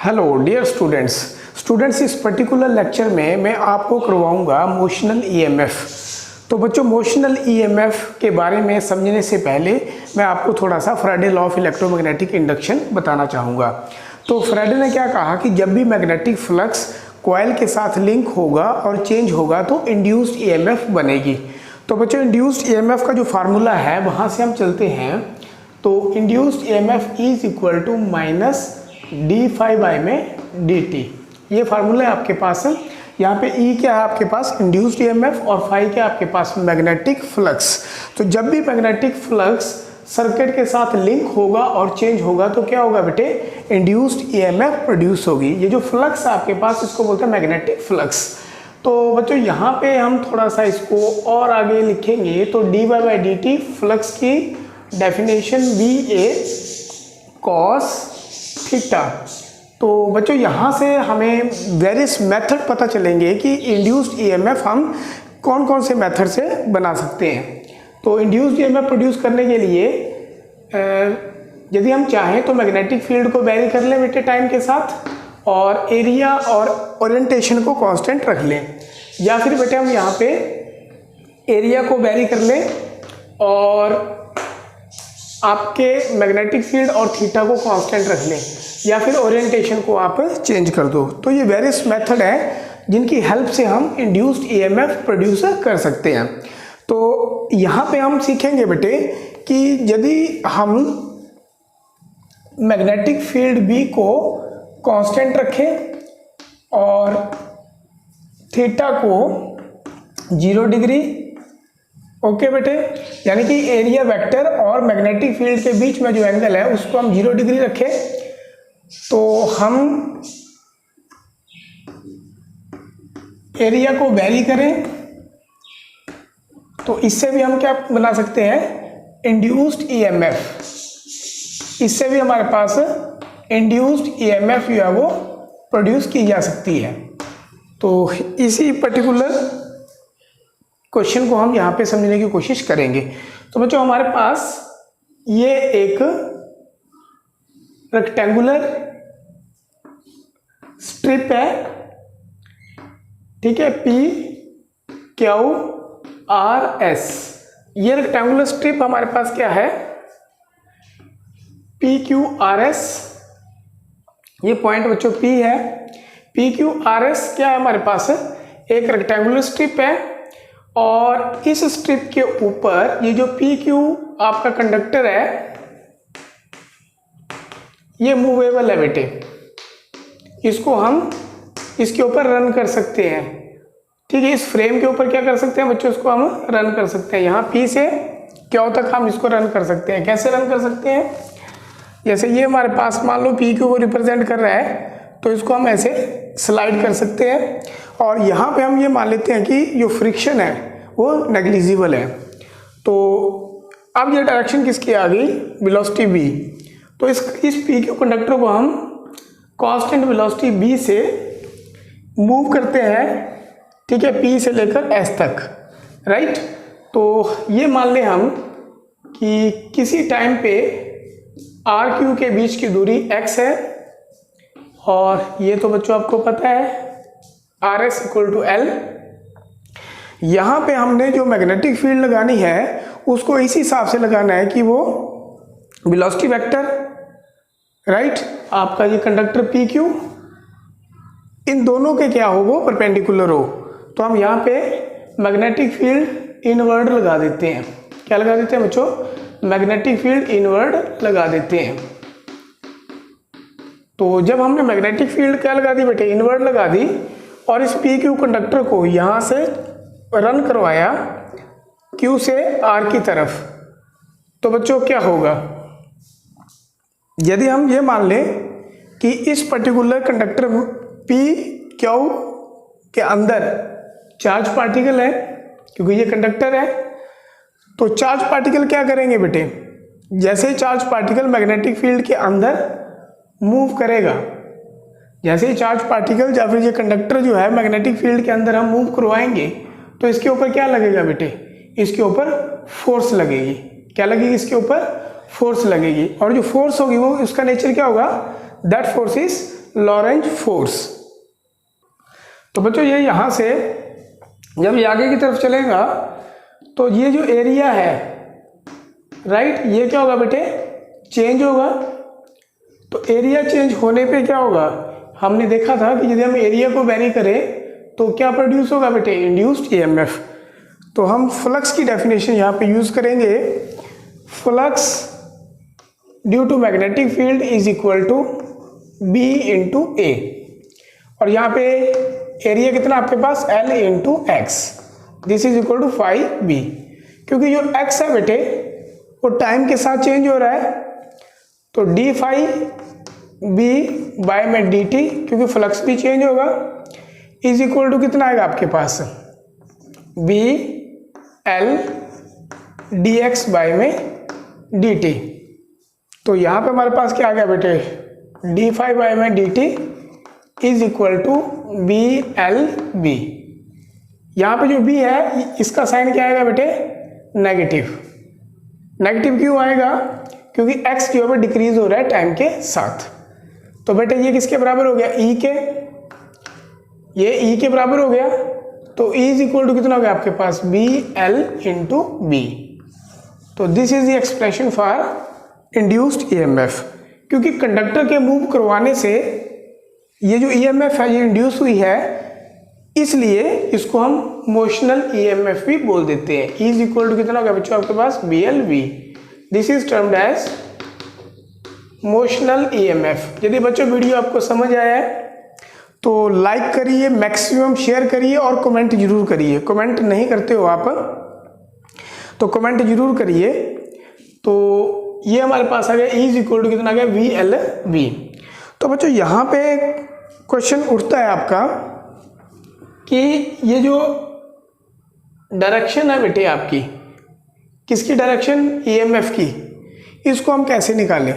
Hello dear students इस particular lecture में मैं आपको करवाऊंगा मोशनल ईएमएफ। तो बच्चों, मोशनल ईएमएफ के बारे में समझने से पहले मैं आपको थोड़ा सा Faraday law of electromagnetic induction बताना चाहूँगा। तो फैराडे ने क्या कहा कि जब भी मैग्नेटिक फ्लक्स कॉइल के साथ लिंक होगा और चेंज होगा तो इंड्यूस्ड ईएमएफ बनेगी। तो बच्चों, इंड्यूस्ड ईएमएफ का जो फार्मूला है वहाँ से हम चलते हैं। तो induced EMF is equal to minus d∅ में dt। ये फार्मूला है आपके पास। यहाँ पे E क्या है आपके पास, इंड्यूस्ड ईएमएफ, और फाई क्या है आपके पास, मैग्नेटिक फ्लक्स। तो जब भी मैग्नेटिक फ्लक्स सर्किट के साथ लिंक होगा और चेंज होगा तो क्या होगा बेटे, इंड्यूस्ड ईएमएफ प्रोड्यूस होगी। ये जो फ्लक्स है आपके पास इसको बोलते हैं मैग्नेटिक फ्लक्स। तो बच्चों यहाँ पे हम थोड़ा सा इसको और आगे लिखेंगे तो dy/dt फ्लक्स की डेफिनेशन VA cos थीटा। तो बच्चों यहाँ से हमें वेरियस मेथड पता चलेंगे कि इंड्यूस्ड ईएमएफ हम कौन कौन से मेथड से बना सकते हैं। तो इंड्यूस्ड ईएमएफ प्रोड्यूस करने के लिए यदि हम चाहें तो मैग्नेटिक फील्ड को वेरी कर लें बेटे टाइम के साथ, और एरिया और ओरिएंटेशन को कांस्टेंट रख लें, या फिर बेटे हम यहाँ पे एरिया को वेरी कर लें और आपके मैग्नेटिक फील्ड और थीटा को कांस्टेंट रख लें, या फिर ओरिएंटेशन को आप चेंज कर दो। तो ये वेरियस मेथड है जिनकी हेल्प से हम इंड्यूस्ड ईएमएफ प्रोड्यूस कर सकते हैं। तो यहाँ पे हम सीखेंगे बेटे कि यदि हम मैग्नेटिक फील्ड B को कांस्टेंट रखें और थीटा को 0 डिग्री, ओके बेटे, यानी कि एरिया वेक्टर और मैग्नेटिक फील्ड के बीच में जो एंगल है उसको हम 0 डिग्री रखें, तो हम एरिया को वेरी करें तो इससे भी हम क्या बना सकते हैं, इंड्यूस्ड ईएमएफ। इससे भी हमारे पास इंड्यूस्ड ईएमएफ जो है वो प्रोड्यूस की जा सकती है। तो इसी पर्टिकुलर क्वेश्चन को हम यहाँ पे समझने की कोशिश करेंगे। तो बच्चों, हमारे पास ये एक रेक्टेंगुलर स्ट्रिप है, ठीक है, PQRS। ये रेक्टेंगुलर स्ट्रिप हमारे पास क्या है, PQRS। ये पॉइंट बच्चों P है। PQRS क्या है हमारे पास, एक रेक्टेंगुलर स्ट्रिप है, और इस स्ट्रिप के ऊपर ये जो PQ आपका कंडक्टर है ये मूवेबल है बेटे। इसको हम इसके ऊपर रन कर सकते हैं, ठीक है। इस फ्रेम के ऊपर क्या कर सकते हैं बच्चों, इसको हम रन कर सकते हैं। यहाँ P से Q तक हम इसको रन कर सकते हैं। कैसे रन कर सकते हैं, जैसे ये हमारे पास मान लो PQ को रिप्रेजेंट कर रहा है तो इसको हम ऐसे स्लाइड कर सकते हैं, और यहाँ पे हम ये मान लेते हैं कि जो फ्रिक्शन है वो नेग्लिजिबल है। तो अब ये डायरेक्शन किसकी आ गई, वेलोसिटी B। तो इस PQ कंडक्टर को हम कांस्टेंट वेलोसिटी B से मूव करते हैं, ठीक है, P से लेकर S तक, राइट। तो ये मान लें हम कि किसी टाइम पे RQ के बीच की दूरी x है, और ये तो बच्चों आपको पता है RS = L। यहाँ पे हमने जो मैग्नेटिक फील्ड लगानी है उसको इसी हिसाब से लगाना है कि वो वेलोसिटी वेक्टर, राइट, आपका ये कंडक्टर PQ इन दोनों के क्या हो, वो परपेंडिकुलर हो। तो हम यहाँ पे मैग्नेटिक फील्ड इनवर्ड लगा देते हैं। क्या लगा देते हैं बच्चों, मैग्नेटिक फील्ड इनवर्ड लगा देते हैं। तो जब हमने मैग्नेटिक फील्ड क्या लगा दी बेटे, इनवर्ड लगा दी, और इस PQ कंडक्टर को यहाँ से रन करवाया Q से R की तरफ, तो बच्चों क्या होगा, यदि हम ये मान लें कि इस पर्टिकुलर कंडक्टर PQ के अंदर चार्ज पार्टिकल है, क्योंकि ये कंडक्टर है, तो चार्ज पार्टिकल क्या करेंगे बेटे, जैसे ही चार्ज पार्टिकल मैग्नेटिक फील्ड के अंदर मूव करेगा, जैसे ही चार्ज पार्टिकल या फिर ये कंडक्टर जो है मैग्नेटिक फील्ड के अंदर हम मूव करवाएंगे तो इसके ऊपर क्या लगेगा बेटे, इसके ऊपर फोर्स लगेगी। क्या लगेगी, इसके ऊपर फोर्स लगेगी, और जो फोर्स होगी वो उसका नेचर क्या होगा, that force is Lorentz force. तो बच्चों ये यहाँ से जब ये आगे की तरफ चलेगा तो ये जो एरिया है राइट, ये क्या होगा बेटे, चेंज होगा। तो एरिया चेंज होने पे क्या होगा, हमने देखा था कि यदि हम एरिया को वेरी करें तो क्या प्रोड्यूस होगा बेटे, इंड्यूस्ड ईएमएफ। तो हम फ्लक्स की डेफिनेशन यहाँ पे यूज करेंगे, flux due to magnetic field is equal to B into A, और यहाँ पे एरिया कितना आपके पास, L into X, this is equal to phi B. क्योंकि जो एक्स है बेटे वो टाइम के साथ चेंज हो रहा है, तो डी फाइव बी बाय में डी टी, क्योंकि फ्लक्स भी चेंज होगा, इज इक्वल टू कितना आएगा आपके पास, B L D X by में डी टी। तो यहाँ पे हमारे पास क्या आ गया बेटे, डी फाइव बाय में D T is equal to B L B. यहाँ पे जो बी है इसका साइन क्या आएगा बेटे, नेगेटिव। नेगेटिव क्यों आएगा, क्योंकि एक्स जो है डिक्रीज हो रहा है टाइम के साथ। तो बेटे ये किसके बराबर हो गया, ई के, ये ई के बराबर हो गया। तो ई इज इक्वल टू कितना हो गया आपके पास, बी एल इंटू बी। तो this is the expression for induced EMF. क्योंकि कंडक्टर के मूव करवाने से ये जो ईएमएफ है ये इंड्यूस हुई है, इसलिए इसको हम मोशनल ईएमएफ भी बोल देते हैं। ई इज इक्वल टू कितना हो गया बच्चों आपके पास, B L V. This is termed as motional EMF. यदि बच्चों वीडियो आपको समझ आया है तो लाइक करिए, मैक्सिमम शेयर करिए और कमेंट जरूर करिए। कमेंट नहीं करते हो आप तो कमेंट जरूर करिए। तो ये हमारे पास आ गया ई इज इक्वल टू कितना आ गया, वी एल वी। तो बच्चों यहाँ पे क्वेश्चन उठता है आपका कि ये जो डायरेक्शन है बेटे आपकी, किसकी डायरेक्शन, ईएमएफ की, इसको हम कैसे निकालें।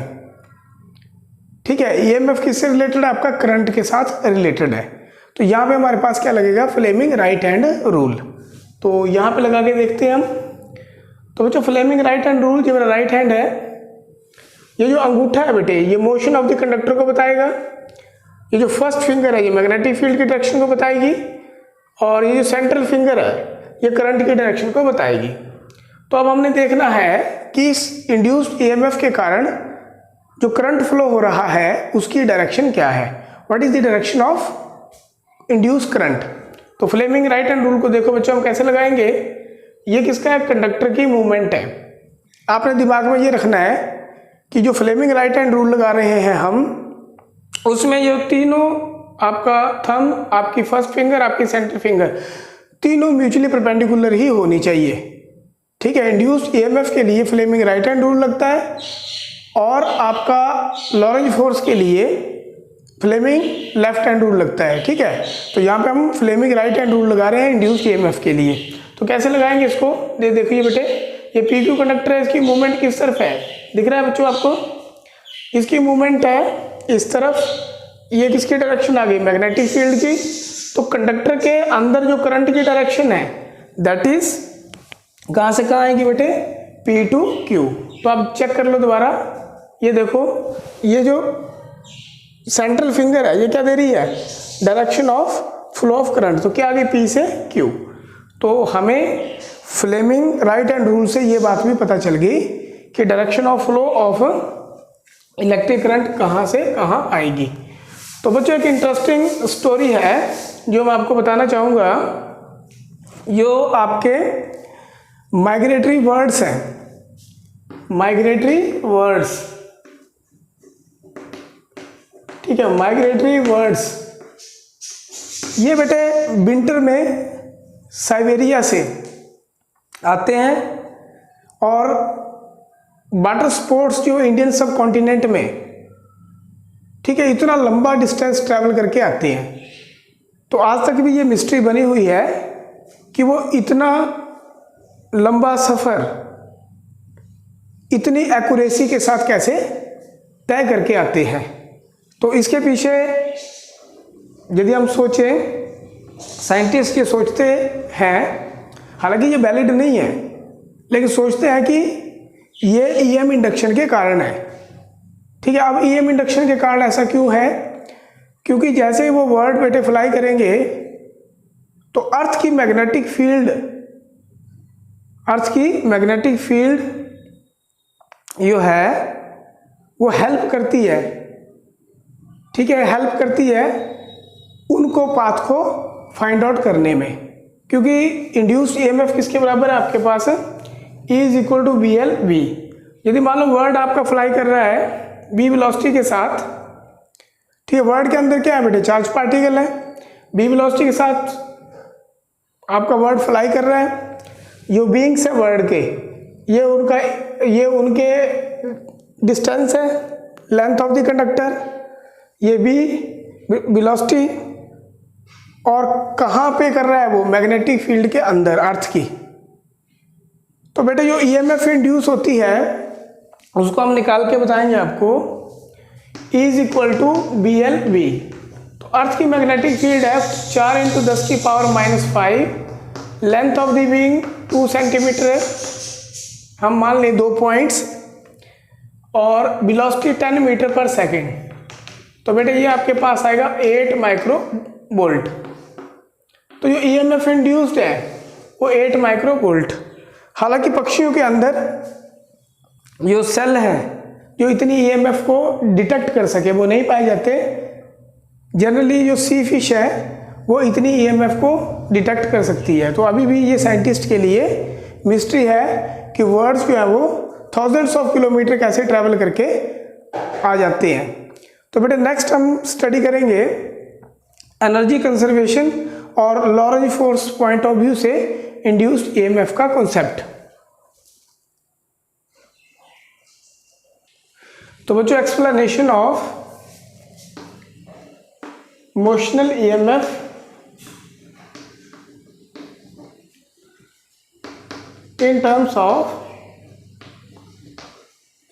ठीक है, ईएमएफ किससे रिलेटेड है, आपका करंट के साथ रिलेटेड है। तो यहाँ पे हमारे पास क्या लगेगा, फ्लेमिंग राइट हैंड रूल। तो यहाँ पे लगा के देखते हैं हम। तो बच्चों फ्लेमिंग राइट हैंड रूल, जो मेरा राइट हैंड है, ये जो अंगूठा है बेटे ये मोशन ऑफ द कंडक्टर को बताएगा, ये जो फर्स्ट फिंगर है ये मैग्नेटिक फील्ड की डायरेक्शन को बताएगी, और ये जो सेंट्रल फिंगर है ये करंट की डायरेक्शन को बताएगी। तो अब हमने देखना है कि इस इंड्यूस्ड ईएमएफ के कारण जो करंट फ्लो हो रहा है उसकी डायरेक्शन क्या है, what is the direction of induce current. तो फ्लेमिंग राइट हैंड रूल को देखो बच्चों हम कैसे लगाएंगे, ये किसका है, कंडक्टर की मूवमेंट है। आपने दिमाग में ये रखना है कि जो फ्लेमिंग राइट हैंड रूल लगा रहे हैं हम, उसमें ये तीनों, आपका थंब, आपकी फर्स्ट फिंगर, आपकी सेंटर फिंगर, तीनों म्यूचुअली परपेंडिकुलर ही होनी चाहिए। ठीक है, इंड्यूस्ड ईएमएफ के लिए फ्लेमिंग राइट हैंड रूल लगता है, और आपका लॉरेंज फोर्स के लिए फ्लेमिंग लेफ्ट हैंड रूल लगता है। ठीक है, तो यहाँ पे हम फ्लेमिंग राइट हैंड रूल लगा रहे हैं इंड्यूस्ड ईएमएफ के लिए। तो कैसे लगाएंगे इसको, देखिए बेटे, ये पी क्यू कंडक्टर है, इसकी मूवमेंट किस तरफ है, दिख रहा है बच्चों आपको, इसकी मूवमेंट है इस तरफ, ये किसकी डायरेक्शन आ गई, मैग्नेटिक फील्ड की। तो कंडक्टर के अंदर जो करंट की डायरेक्शन है दैट इज कहाँ से कहाँ आएगी बेटे, पी टू क्यू। तो आप चेक कर लो दोबारा, ये देखो, ये जो सेंट्रल फिंगर है ये क्या दे रही है, direction of flow of current. तो क्या आ गई, पी से क्यू। तो हमें फ्लेमिंग राइट हैंड रूल से ये बात भी पता चल गई कि direction of flow of electric current कहाँ से कहाँ आएगी। तो बच्चों एक इंटरेस्टिंग स्टोरी है जो मैं आपको बताना चाहूँगा। जो आपके माइग्रेटरी वर्ड्स हैं, माइग्रेटरी वर्ड्स, ठीक है, माइग्रेटरी वर्ड्स, ये बेटे विंटर में साइबेरिया से आते हैं, और वाटर स्पोर्ट्स जो इंडियन सब कॉन्टिनेंट में, ठीक है, इतना लंबा डिस्टेंस ट्रैवल करके आते हैं। तो आज तक भी ये मिस्ट्री बनी हुई है कि वो इतना लंबा सफ़र इतनी एक्यूरेसी के साथ कैसे तय करके आते हैं। तो इसके पीछे यदि हम सोचें, साइंटिस्ट ये सोचते हैं, हालांकि ये वैलिड नहीं है, लेकिन सोचते हैं कि ये ईएम इंडक्शन के कारण है। ठीक है, अब ईएम इंडक्शन के कारण ऐसा क्यों है, क्योंकि जैसे ही वो वर्ड बेटे फ्लाई करेंगे तो अर्थ की मैग्नेटिक फील्ड जो है वो हेल्प करती है, ठीक है, हेल्प करती है उनको पाथ को फाइंड आउट करने में, क्योंकि इंड्यूस्ड ईएमएफ किसके बराबर है आपके पास है, E is equal to B L V. यदि मान लो वर्ड आपका फ्लाई कर रहा है बी वेलोसिटी के साथ, ठीक है, वर्ड के अंदर क्या है बेटे, चार्ज पार्टिकल है, बी वेलोसिटी के साथ आपका वर्ड फ्लाई कर रहा है, जो बीइंग्स है वर्ड के, ये उनके डिस्टेंस है, लेंथ ऑफ द कंडक्टर, ये भी वेलोसिटी, और कहाँ पे कर रहा है वो, मैग्नेटिक फील्ड के अंदर, अर्थ की। तो बेटे जो ईएमएफ इंड्यूस होती है उसको हम निकाल के बताएंगे आपको, E is equal to B L V. तो अर्थ की मैग्नेटिक फील्ड है 4 × 10⁵, length of the being 2 centimetre है, हम मान लें 2 पॉइंट्स, और वेलोसिटी 10 मीटर पर सेकेंड। तो बेटे ये आपके पास आएगा 8 माइक्रो वोल्ट। तो जो ईएमएफ इंड्यूस्ड है वो 8 माइक्रो वोल्ट। हालांकि पक्षियों के अंदर जो सेल है जो इतनी ईएमएफ को डिटेक्ट कर सके वो नहीं पाए जाते। जनरली जो सी फिश है वो इतनी ईएमएफ को डिटेक्ट कर सकती है। तो अभी भी ये साइंटिस्ट के लिए मिस्ट्री है कि वर्ड्स जो है वो थाउजेंड्स ऑफ किलोमीटर कैसे ट्रैवल करके आ जाते हैं। तो बेटे नेक्स्ट हम स्टडी करेंगे एनर्जी कंजर्वेशन और Lorentz force point of view से इंड्यूस्ड ईएमएफ का कॉन्सेप्ट। तो बच्चों explanation of motional EMF in terms of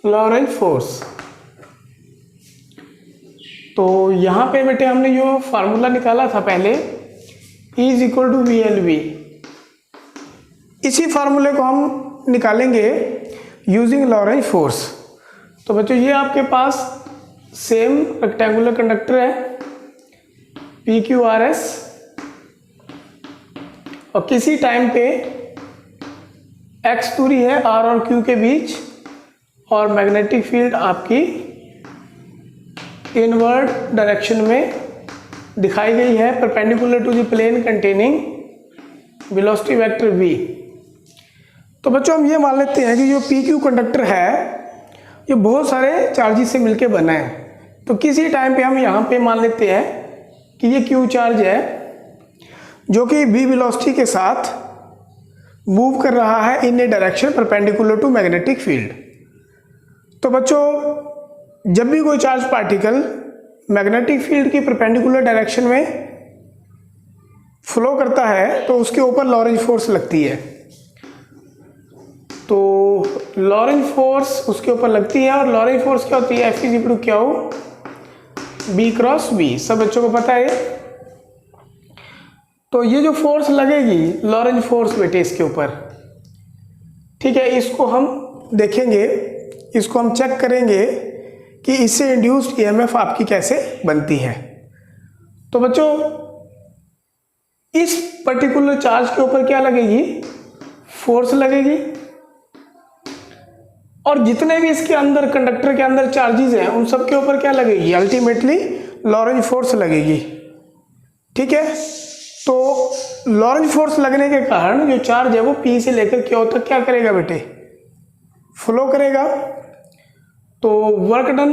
Lorentz force. तो यहाँ पे बेटे हमने जो फार्मूला निकाला था पहले, E is equal to V L V, इसी फार्मूले को हम निकालेंगे यूजिंग लॉरेंज फोर्स। तो बच्चों ये आपके पास सेम रेक्टेंगुलर कंडक्टर है PQRS, और किसी टाइम पे x दूरी है R और Q के बीच, और मैग्नेटिक फील्ड आपकी इनवर्ड डायरेक्शन में दिखाई गई है perpendicular to the plane containing velocity vector v। तो बच्चों हम ये मान लेते हैं कि जो PQ कंडक्टर है ये बहुत सारे चार्जेस से मिलके बना है। तो किसी टाइम पे हम यहाँ पे मान लेते हैं कि ये Q चार्ज है जो कि v वेलोसिटी के साथ मूव कर रहा है in a direction perpendicular to magnetic field. तो बच्चों जब भी कोई चार्ज पार्टिकल मैग्नेटिक फील्ड की परपेंडिकुलर डायरेक्शन में फ्लो करता है तो उसके ऊपर लॉरेंज फोर्स लगती है। तो लॉरेंज फोर्स उसके ऊपर लगती है, और लॉरेंज फोर्स क्या होती है, F इज इक्वल टू क्या हो, B क्रॉस B। सब बच्चों को पता है। तो ये जो फोर्स लगेगी लॉरेंज फोर्स बेटे इसके ऊपर, ठीक है, इसको हम देखेंगे, इसको हम चेक करेंगे कि इससे इंड्यूस्ड ईएमएफ आपकी कैसे बनती है। तो बच्चों इस पर्टिकुलर चार्ज के ऊपर क्या लगेगी, फोर्स लगेगी, और जितने भी इसके अंदर कंडक्टर के अंदर चार्जेस हैं उन सब के ऊपर क्या लगेगी, अल्टीमेटली लॉरेंज फोर्स लगेगी, ठीक है। तो लॉरेंज फोर्स लगने के कारण जो चार्ज है वो P से लेकर Q तक क्या करेगा बेटे, फ्लो करेगा। तो work done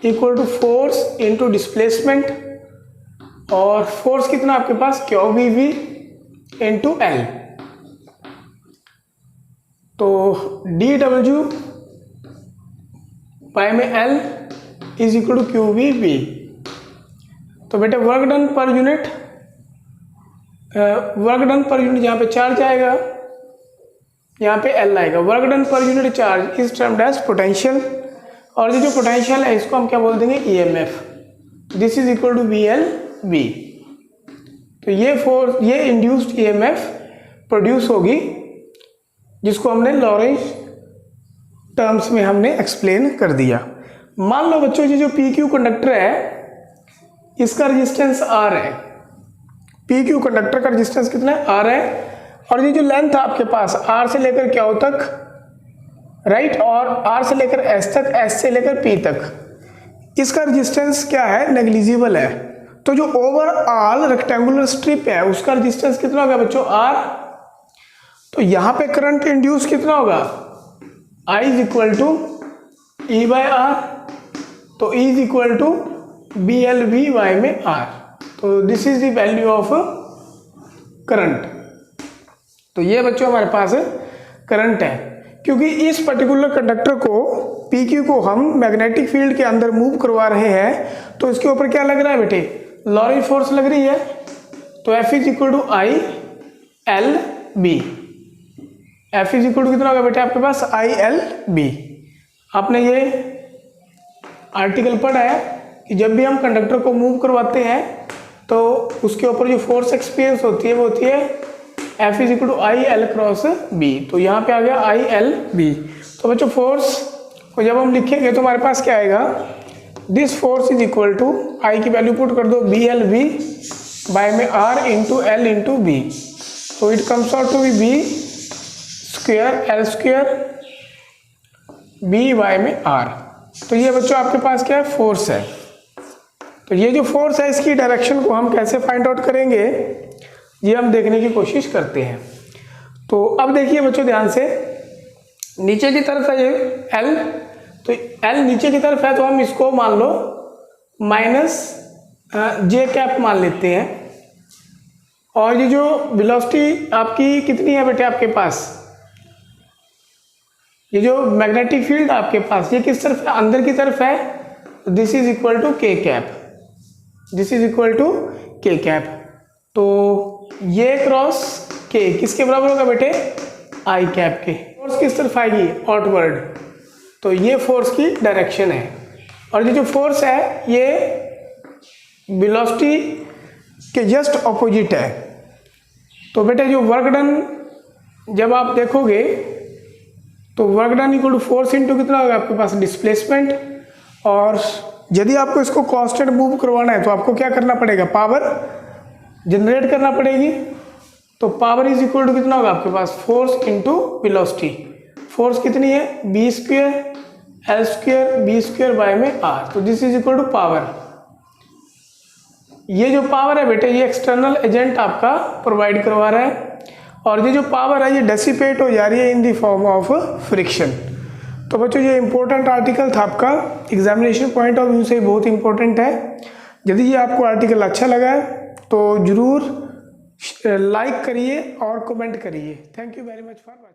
equal to force into displacement, और फोर्स कितना आपके पास QVV इनटू L। तो dW पाई में L is equal to QVV। तो बेटे वर्क डन पर यूनिट, यहाँ पे चार्ज आएगा, यहाँ पे L आएगा। Work done per unit charge is termed as potential, और ये जो पोटेंशियल है इसको हम क्या बोल देंगे, EMF। This is equal to VLV। तो ये इंड्यूस्ड EMF प्रोड्यूस होगी, जिसको हमने लॉरेंज टर्म्स में हमने एक्सप्लेन कर दिया। मान लो बच्चों ये जो PQ कंडक्टर है इसका रेजिस्टेंस आर है, पी क्यू कंडक्टर का रेजिस्टेंस कितना है, आर है। और ये जो लेंथ है आपके पास आर से लेकर क्या तक, राइट, और आर से लेकर एस तक, एस से लेकर पी तक, इसका रेजिस्टेंस क्या है, नेग्लिजिबल है। तो जो ओवरऑल रेक्टेंगुलर स्ट्रिप है उसका रेजिस्टेंस कितना होगा बच्चों, आर। तो यहां पे करंट इंड्यूस कितना होगा, I is equal to E by R. तो E is equal to B L V वाई में आर। तो this is the value of current. तो ये बच्चों हमारे पास करंट है। क्योंकि इस पर्टिकुलर कंडक्टर को पी क्यू को हम मैग्नेटिक फील्ड के अंदर मूव करवा रहे हैं, तो इसके ऊपर क्या लग रहा है बेटे, लॉरेंट फोर्स लग रही है। तो F is equal to I L B. F is equal to कितना होगा बेटे आपके पास, आई एल बी। आपने ये आर्टिकल पढ़ा है कि जब भी हम कंडक्टर को मूव करवाते हैं तो उसके ऊपर जो फोर्स एक्सपीरियंस होती है वो होती है F is equal to I L cross B. तो यहाँ पे आ गया आई एल बी। तो बच्चों फोर्स को जब हम लिखेंगे तो हमारे पास क्या आएगा, this force is equal to I की वैल्यू पुट कर दो बी एल बी बाय में R into L into B. तो it comes out to be B square L square B Y में आर। तो ये बच्चों आपके पास क्या है, फोर्स है। तो ये जो फोर्स है इसकी डायरेक्शन को हम कैसे फाइंड आउट करेंगे ये हम देखने की कोशिश करते हैं। तो अब देखिए बच्चों ध्यान से, नीचे की तरफ है ये L, तो L नीचे की तरफ है तो हम इसको मान लो माइनस जे कैप मान लेते हैं। और ये जो वेलोसिटी आपकी कितनी है बेटे आपके पास, ये जो मैग्नेटिक फील्ड आपके पास ये किस तरफ है, अंदर की तरफ है। This is equal to K cap, this is equal to K cap. तो ये क्रॉस के किसके बराबर होगा बेटे, आई कैप के। फोर्स किस तरफ आएगी, आउटवर्ड। तो ये फोर्स की डायरेक्शन है। और ये जो फोर्स है ये वेलोसिटी के जस्ट ऑपोजिट है। तो बेटे जो वर्क डन जब आप देखोगे तो work done equal to force into कितना होगा आपके पास, डिस्प्लेसमेंट। और यदि आपको इसको कांस्टेंट मूव करवाना है तो आपको क्या करना पड़ेगा, पावर जनरेट करना पड़ेगी। तो पावर इज इक्वल टू कितना होगा आपके पास, फोर्स इंटू वेलोसिटी। फोर्स कितनी है, B square L square B square by में आर। तो this is equal to power. ये जो पावर है बेटे ये एक्सटर्नल एजेंट आपका प्रोवाइड करवा रहा है। और ये जो पावर है ये डेसिपेट हो जा रही है in the form of friction. तो बच्चों ये इंपॉर्टेंट आर्टिकल था आपका, एग्जामिनेशन पॉइंट ऑफ व्यू से बहुत इंपॉर्टेंट है। यदि ये आपको आर्टिकल अच्छा लगा है तो ज़रूर लाइक करिए और कमेंट करिए। Thank you very much for watching.